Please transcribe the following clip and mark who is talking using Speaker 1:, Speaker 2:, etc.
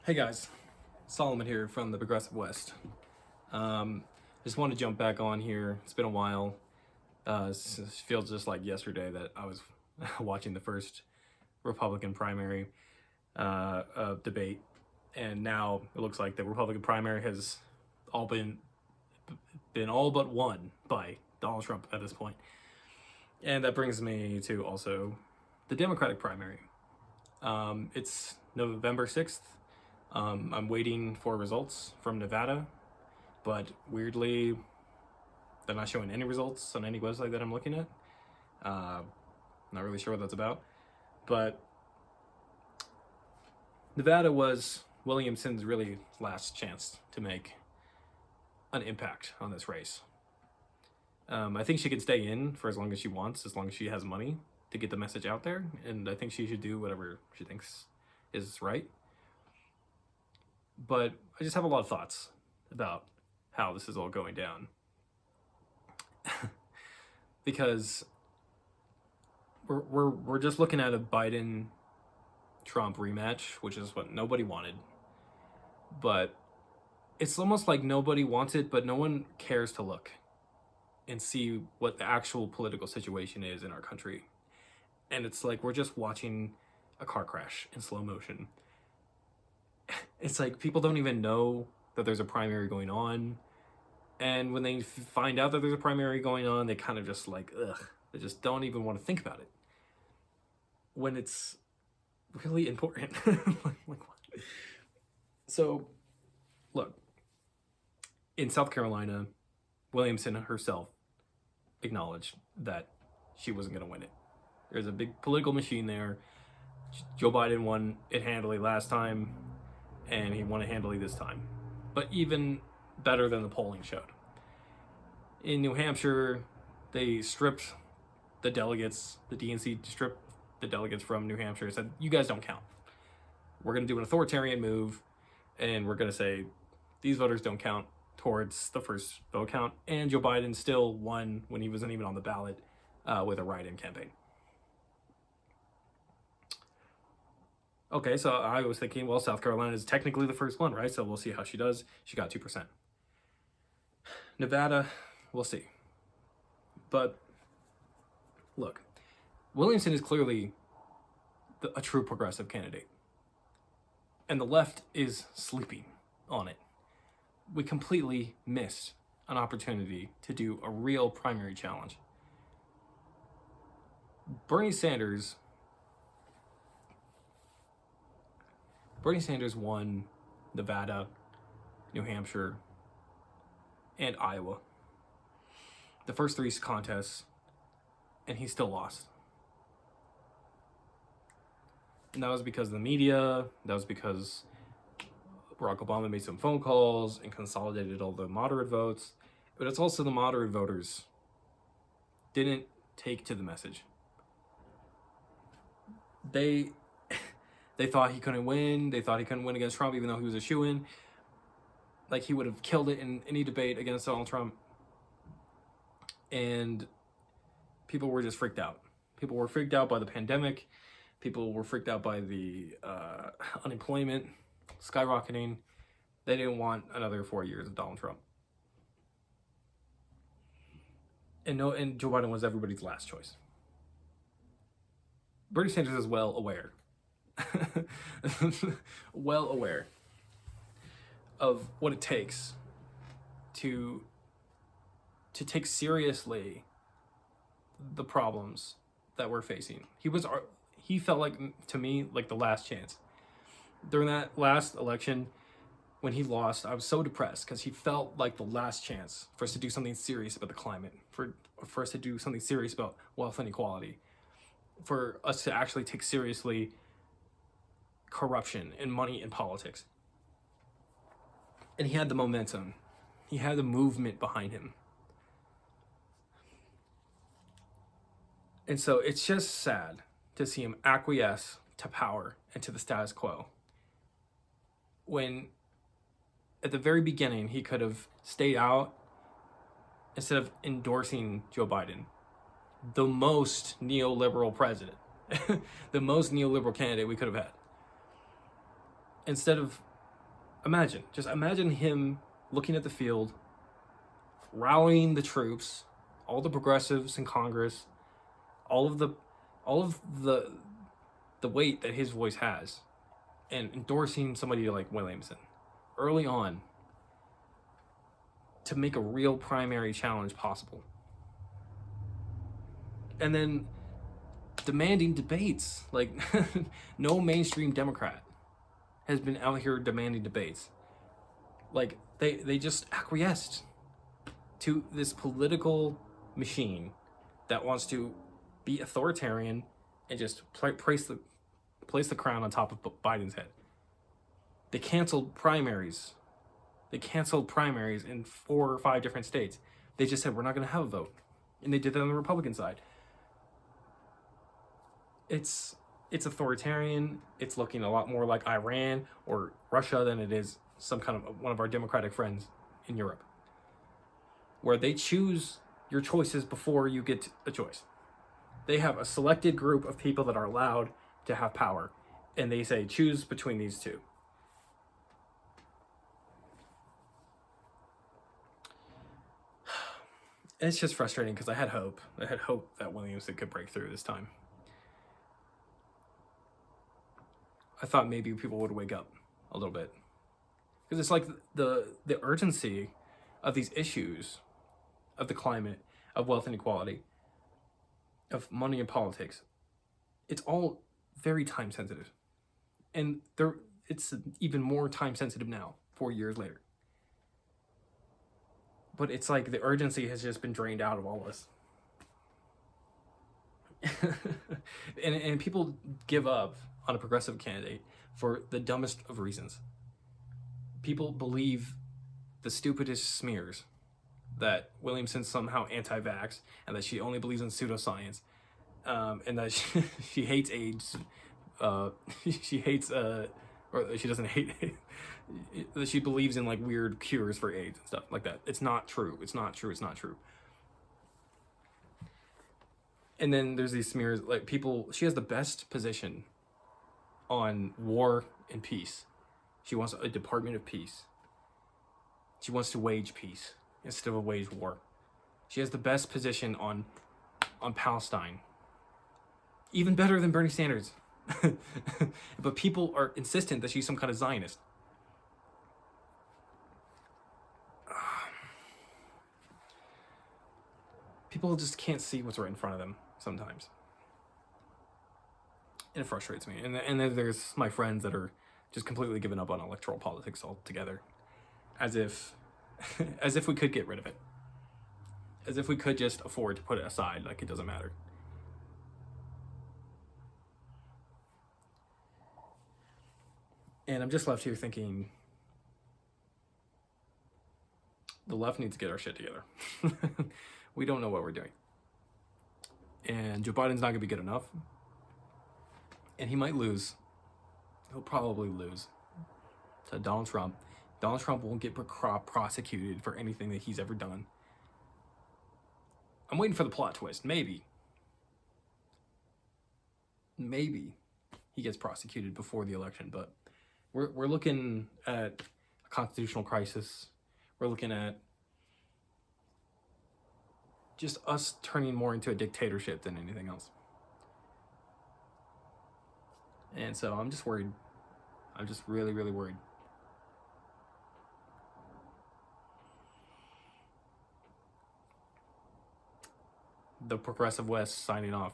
Speaker 1: Hey guys, Solomon here from the Progressive West. Just want to jump back on here. It's been a while. It feels just like yesterday that I was watching the first Republican primary debate, and now it looks like the Republican primary has all been all but won by Donald Trump at this point. And that brings me to also the Democratic primary. It's November 6th. I'm waiting for results from Nevada, but weirdly, they're not showing any results on any website that I'm looking at. Not really sure what that's about, but Nevada was Williamson's really last chance to make an impact on this race. I think she can stay in for as long as she wants, as long as she has money to get the message out there, and I think she should do whatever she thinks is right. But I just have a lot of thoughts about how this is all going down. Because we're just looking at a Biden-Trump rematch, which is what nobody wanted. But it's almost like nobody wants it, but no one cares to look and see what the actual political situation is in our country. And it's like we're just watching a car crash in slow motion. It's like people don't even know that there's a primary going on. And when they find out that there's a primary going on, they kind of just like, ugh, they just don't even want to think about it. When it's really important. like what? So, look, in South Carolina, Williamson herself acknowledged that she wasn't going to win it. There's a big political machine there. Joe Biden won it handily last time, and he won it handily this time. But even better than the polling showed. In New Hampshire, they stripped the delegates, the DNC stripped the delegates from New Hampshire and said, you guys don't count. We're going to do an authoritarian move, and we're going to say these voters don't count towards the first vote count. And Joe Biden still won when he wasn't even on the ballot with a write-in campaign. Okay, so I was thinking, well, South Carolina is technically the first one, right? So we'll see how she does. She got 2%. Nevada, we'll see. But look, Williamson is clearly a true progressive candidate. And the left is sleeping on it. We completely missed an opportunity to do a real primary challenge. Bernie Sanders won Nevada, New Hampshire, and Iowa. The first three contests, and he still lost. And that was because of the media. That was because Barack Obama made some phone calls and consolidated all the moderate votes. But it's also the moderate voters didn't take to the message. They thought he couldn't win. They thought he couldn't win against Trump, even though he was a shoo-in. Like, he would have killed it in any debate against Donald Trump. And people were just freaked out. People were freaked out by the pandemic. People were freaked out by the unemployment skyrocketing. They didn't want another 4 years of Donald Trump. And Joe Biden was everybody's last choice. Bernie Sanders is well aware of what it takes to take seriously the problems that we're facing. He felt like, to me, like the last chance. During that last election, when he lost, I was so depressed because he felt like the last chance for us to do something serious about the climate, for us to do something serious about wealth inequality, for us to actually take seriously corruption and money in politics. And he had the momentum. He had the movement behind him. And so it's just sad to see him acquiesce to power and to the status quo, when at the very beginning he could have stayed out instead of endorsing Joe Biden, the most neoliberal president, the most neoliberal candidate we could have had. Instead of Just imagine him looking at the field, rallying the troops, all the progressives in Congress, all of the weight that his voice has, and endorsing somebody like Williamson early on to make a real primary challenge possible. And then demanding debates. Like, no mainstream Democrat has been out here demanding debates. Like, they just acquiesced to this political machine that wants to be authoritarian and just place the crown on top of Biden's head. They canceled primaries. They canceled primaries in 4 or 5 different states. They just said, we're not going to have a vote. And they did that on the Republican side. It's authoritarian. It's looking a lot more like Iran or Russia than it is some kind of one of our democratic friends in Europe, where they choose your choices before you get a choice. They have a selected group of people that are allowed to have power, and they say, choose between these two. And it's just frustrating because I had hope. I had hope that Williamson could break through this time. I thought maybe people would wake up a little bit. Because it's like the urgency of these issues, of the climate, of wealth inequality, of money and politics, it's all very time sensitive. And it's even more time sensitive now, 4 years later. But it's like the urgency has just been drained out of all of us. and people give up on a progressive candidate for the dumbest of reasons. People believe the stupidest smears that Williamson's somehow anti-vax and that she only believes in pseudoscience, and that she hates AIDS. She hates, or she doesn't hate AIDS. That she believes in like weird cures for AIDS and stuff like that. It's not true. It's not true. It's not true. And then there's these smears, like people, she has the best position on war and peace. She wants a Department of Peace. She wants to wage peace instead of a wage war. She has the best position on Palestine. Even better than Bernie Sanders. But people are insistent that she's some kind of Zionist. People just can't see what's right in front of them sometimes. And it frustrates me. And then there's my friends that are just completely given up on electoral politics altogether. As if we could get rid of it. As if we could just afford to put it aside, like it doesn't matter. And I'm just left here thinking, the left needs to get our shit together. We don't know what we're doing. And Joe Biden's not going to be good enough. And he might lose. He'll probably lose to Donald Trump. Donald Trump won't get prosecuted for anything that he's ever done. I'm waiting for the plot twist. Maybe he gets prosecuted before the election, but we're looking at a constitutional crisis. We're looking at just us turning more into a dictatorship than anything else. And so I'm just worried. I'm just really, really worried. The Progressive West signing off.